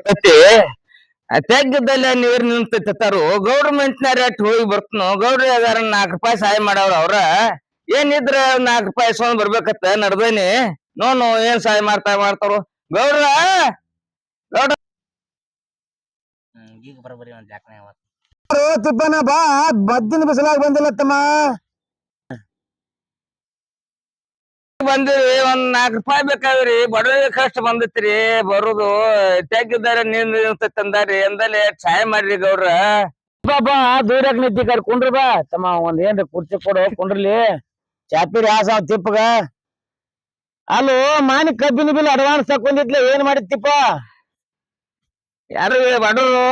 ಬರ್ತೈತಿ ತೆಗ್ಗದಲ್ಲಿ ನೀರ್ ನಿಂತೈತಾರು ಗೌರ್ಮೆಂಟ್ನಾರ ಅಟ್ ಹೋಗಿ ಬರ್ತನು ಗೌಡ್ರಿ ಅದಾರ 4 ರೂಪಾಯಿ ಸಹಾಯ ಮಾಡವ್ರ ಅವ್ರ ಏನಿದ್ರ 4 ರೂಪಾಯಿ ಇಸ್ಕೊಂಡ್ ಬರ್ಬೇಕತ್ತ ನಡ್ದೇನಿ ನೋನು ಏನ್ ಸಹಾಯ ಮಾಡ್ತಾರೋ ಗೌಡ್ರ ಗೌಡ್ರ ಈಗ ಬರಬರಿ ಒಂದ್ ಜಾಕನೆ ತಿಪ್ಪನ ಬಾ ಬದ್ದಿನ ಬಿಸಲಾಗ ಬಂದಿಲ್ಲ ತಮ್ಮ ಬಂದಿರಿ ಒಂದ್ 4 ರೂಪಾಯಿ ಬೇಕಾದ್ರಿ ಬಡವರಿಗೆ ಕಷ್ಟ ಬಂದೈತ್ರಿ ಬರುದು ತೆಗ್ಗಿದಾರ ನೀರ್ ನಿಲ್ತೈತಿ ಅಂದಾರಿ ಎಂದಲೇ ಸಹಾಯ ಮಾಡ್ರಿ ಗೌಡ್ರ ಬಾ ದೂರಕ್ ನಿಂತಿ ಕರ್ ಕುಂಡ್ರಿ ಬಾ ತಮ್ಮ ಒಂದ್ ಏನ್ರಿ ಕುರ್ಚಿ ಕೊಡು ಕುಂಡ್ರಲಿ ಚಾಪಿರಿ ಆಸಾವ್ ತಿಪ್ಪಗ ಅಲ್ಲೋ ಮಾನಿ ಕಬ್ಬಿನ ಬಿಲ್ ಅಡ್ವಾನ್ಸ್ ತಕೊಂಡಿದ್ಲ ಏನ್ ಮಾಡಿತ್ತಿಪ್ಪ ಯಾರು ಬಡವರು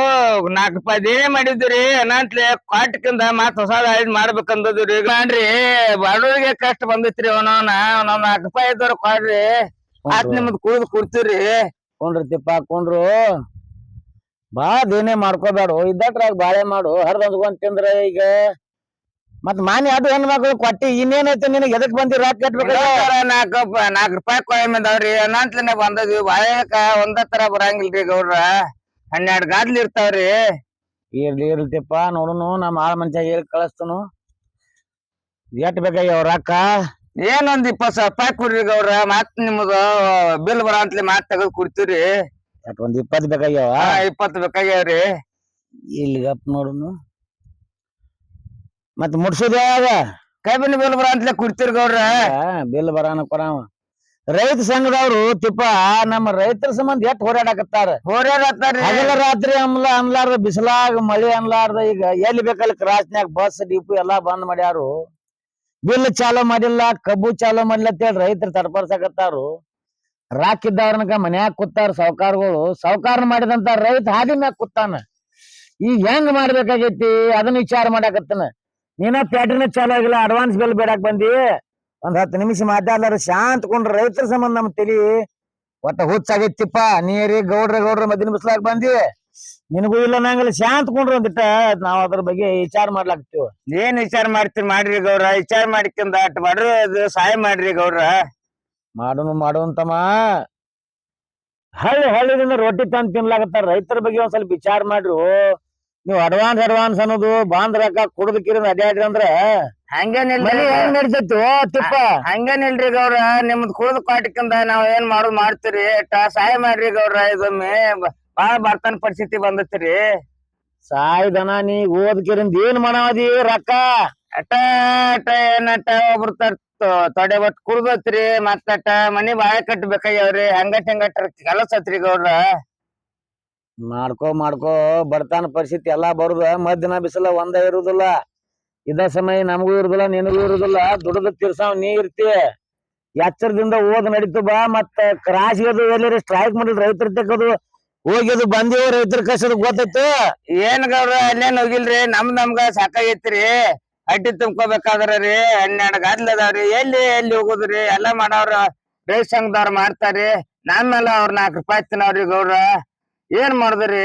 4 ರೂಪಾಯಿ ದೇನೇ ಮಾಡಿದ್ರಿ ಅನಾತ್ಲೆ ಕ್ವಾಟಕ್ಕಿಂದ ಮತ್ ಹೊಸಾದ ಮಾಡ್ಬೇಕಂದದ್ರಿ ಮಾಡ್ರಿ ಬಡವರಿಗೆ ಕಷ್ಟ ಬಂದೈತ್ರಿ ಅವನವನ 4 ರೂಪಾಯಿ ಇದ್ದವ್ರ ಕೊಡ್ರಿ ಆತ್ ನಿಮ್ದ್ ಕುಡ್ದು ಕುಡ್ತೀವ್ರಿ ಕೊಂಡ್ರಿ ತಿಪ್ಪ ಕೊಂಡ್ರು ಬಾ ದೇನೆ ಮಾಡ್ಕೋಬೇಡು ಇದ್ದಟ್ರಾಗ ಬಾಳೆ ಮಾಡು ಹರ್ದಂದ್ಕೊಂಡ್ ತಿಂದ್ರ ಈಗ ಮತ್ ಮಾನಿ ಅದು ಹೆಣ್ಮಕ್ಳು ಕೊಟ್ಟಿ ಇನ್ನೇನೈತೆ ನಿನಗೆ ಎದಕ್ ಬಂದಿ ರಾತ್ ಕಟ್ಬೇಕ 4 ರೂಪಾಯಿ ಕೊಯ್ ಬಂದವ್ರಿ ಅನಾತ್ಲೆನೆ ಬಂದದ್ವಿ ಬಾಳೆಕ ಒಂದ ತರ ಬರಂಗಿಲ್ರಿ ಗೌಡ್ರ 12 ಗಾದ್ಲಿ ಇರ್ತಾವ್ರಿ ಇರ್ಲಿ ಇರ್ಲಿತಿಪ್ಪ ನೋಡುನು ನಮ್ಮ ಆಳ ಮಂಚ ಹೇಳಿ ಕಳಿಸ್ತನು ಎಟ್ ಬೇಕಾಗ್ಯಾವ ರೊಕ್ಕ ಏನೊಂದ್ 20 ರೂಪಾಯಿ ಕೊಡ್ರಿ ಗೌಡ್ರ ಮತ್ ನಿಮ್ದು ಬಿಲ್ ಬರಂತ್ಲಿ ಮಾತ್ ತೆಗೆದು ಕೊಡ್ತೀವ್ರಿ ಅಟ್ ಒಂದ್ 20 ಬೇಕಾಗ್ಯಾವ 20 ಬೇಕಾಗ್ಯಾವ್ರಿ ಇಲ್ಲಿಗಪ್ ನೋಡುನು ಮತ್ ಮುಡ್ಸುದ ಯಾವಾಗ ಕಬ್ಬಿನ ಬಿಲ್ ಬರಂತ್ಲೆ ಕೊಡ್ತೀರಿ ಗೌಡ್ರ ಬಿಲ್ ಬರಾನ ಕೊಡವ ರೈತ ಸಂಘದವ್ರು ತಿಪ್ಪ ನಮ್ಮ ರೈತರ ಸಂಬಂಧ ಎಟ್ ಹೋರಾಡಕತ್ತಾರ ಹಗಲ ರಾತ್ರಿ ಅನ್ಲಾರ್ದ ಬಿಸಿಲಾಗ ಮಳಿ ಅನ್ಲಾರ್ದ ಈಗ ಎಲ್ಲಿ ಬೇಕಲ್ಲಿ ಕ್ರಾಸ್ನ್ಯಾಗ ಬಸ್ ಡಿಪೋ ಎಲ್ಲಾ ಬಂದ್ ಮಾಡ್ಯಾರು ಬಿಲ್ ಚಾಲೂ ಮಾಡಿಲ್ಲ ಕಬ್ಬು ಚಾಲೂ ಮಾಡಿಲ್ಲ ಅಂತೇಳಿ ರೈತರು ತಡ್ಪಡ್ಸಕತ್ತಾರು ರಾಕಿದ್ದವ್ರನಕ ಮನ್ಯಾಗ ಕೂತಾರ ಸಾವ್ಕಾರನ ಮಾಡಿದಂತ ರೈತ ಹಾದಿ ಮ್ಯಾಗ ಕೂತಾನ ಈಗ ಹೆಂಗ್ ಮಾಡ್ಬೇಕಾಗೈತಿ ಅದನ್ನ ವಿಚಾರ ಮಾಡಾಕತ್ತನ ನೀನ ಪ್ಯಾಟ್ರಿನ ಚಾಲೂ ಆಗಿಲ್ಲ ಅಡ್ವಾನ್ಸ್ ಬಿಲ್ ಬೇಡಾಕ್ ಬಂದಿ ಒಂದ್ 10 ನಿಮಿಷ ಮಾತಾಡ್ಲಾರ ಶಾಂತ ಕೊಂಡ್ರ ರೈತರ ಸಂಬಂಧ ನಮ್ ತಲಿ ಒಟ್ಟ ಹುಚ್ಚಾಗೈತಿಪ್ಪ ನೀರಿ ಗೌಡ್ರ ಮದ್ದಿನ ಬಿಸ್ಲಾಗ ಬಂದಿ ನಿನಗೂ ಇಲ್ಲ ನಂಗಲ್ಲ ಶಾಂತ ಕೊಂಡ್ರ ಒಂದಿಟ್ಟ ನಾವ್ ಅದ್ರ ಬಗ್ಗೆ ವಿಚಾರ ಮಾಡ್ಲಾಕ್ತಿವ ಏನ್ ವಿಚಾರ ಮಾಡ್ತೀರಿ ಮಾಡ್ರಿ ಗೌಡ್ರ ವಿಚಾರ ಮಾಡ್ಕೊಂಡ ಅಟ್ ಬಡ್ರಿ ಸಹಾಯ ಮಾಡ್ರಿ ಗೌಡ್ರ ಮಾಡೋಂತಮ್ಮ ಹಳ್ಳಿದಿಂದ ರೊಟ್ಟಿ ತಂದ್ ತಿನ್ಲಾಕತ್ತಾರ ರೈತರ ಬಗ್ಗೆ ಒಂದ್ ಸ್ವಲ್ಪ ವಿಚಾರ ಮಾಡ್ರು ನೀವು ಅಡ್ವಾನ್ಸ್ ಅನ್ನೋದು ಬಾಂದ್ ರೊಕ್ಕ ಕುಡ್ದು ಕಿರಿದ್ ಅಡ್ಯಾಡ್ರಿ ಅಂದ್ರ ಹಂಗೇನಿಲ್ರಿ ನಡಿತೈತಿ ತಿಪ್ಪ ಹಂಗೇನಿಲ್ರಿ ಗೌಡ್ರ ನಿಮ್ದ್ ಕುಡ್ದು ಕ್ವಾಟಕ್ಕಿಂದ ನಾವ್ ಏನ್ ಮಾಡೋದ್ ಮಾಡ್ತೀರಿ ಸಹಾಯ ಮಾಡ್ರಿ ಗೌಡ್ರ ಇದೊಮ್ಮೆ ಬಾಳ ಬರ್ತಾನ ಪರಿಸ್ಥಿತಿ ಬಂದತ್ರಿ ಸಾಯ್ದನ ನೀ ಓದ್ಕಿರಿಂದ ಏನ್ ಮಾಡಾವದಿ ರೊಕ್ಕ ಅಟ ಏನಟ ಒಬ್ರು ತೊಡೆ ಬಟ್ ಕುಡ್ದತ್ರಿ ಮತ್ತಟ ಮನಿ ಬಾಳೆ ಕಟ್ಬೇಕಾಗ್ಯಾವ್ರಿ ಹಂಗಟ್ ಕೆಲಸ ಹತ್ರಿ ಗೌಡ್ರ ಮಾಡ್ಕೋ ಬಡತನ ಪರಿಸ್ಥಿತಿ ಎಲ್ಲಾ ಬರುದ ಮಧ್ಯಾಹ್ನ ಬಿಸಿಲ ಒಂದ ಇರುದಿಲ್ಲ ಇದ ಸಮಯ ನಮಗೂ ಇರುದಿಲ್ಲ ನಿನಗೂ ಇರುದಿಲ್ಲ ದುಡದ ತಿರ್ಸಾವ್ ನೀ ಇರ್ತಿ ಎಚ್ಚರದಿಂದ ಓದ್ ನಡೀತು ಬಾ ಮತ್ತ ಕ್ರಾಸಿಗೆ ಎಲ್ಲರಿ ಸ್ಟ್ರೈಕ್ ಮಾಡಿದ್ ರೈತರ ತೆಕ್ಕದು ಹೋಗಿದು ಬಂದಿವ ರೈತರ ಕಷ್ಟದ ಗೊತ್ತೈತಿ ಏನ್ ಗೌಡ್ರ ಅಲ್ಲೇನ್ ಹೋಗಿಲ್ರಿ ನಮ್ಗ ಸಾಕಾಗೈತ್ರಿ ಅಡ್ಡಿ ತುಂಬ್ಕೋಬೇಕಾದ್ರಿ 12 ಗಾದ್ಲ ಅದಾವ್ರಿ ಎಲ್ಲಿ ಹೋಗುದ್ರಿ ಎಲ್ಲಾ ಮಾಡವ್ರ ರೈತ ಸಂಘದವ್ರ ಮಾಡ್ತಾರಿ ನಮ್ಮೆಲ್ಲ ಅವ್ರ 4 ರೂಪಾಯಿ ತಿನ್ನವ್ರಿ ಗೌಡ್ರ ಏನ್ ಮಾಡುದ್ರಿ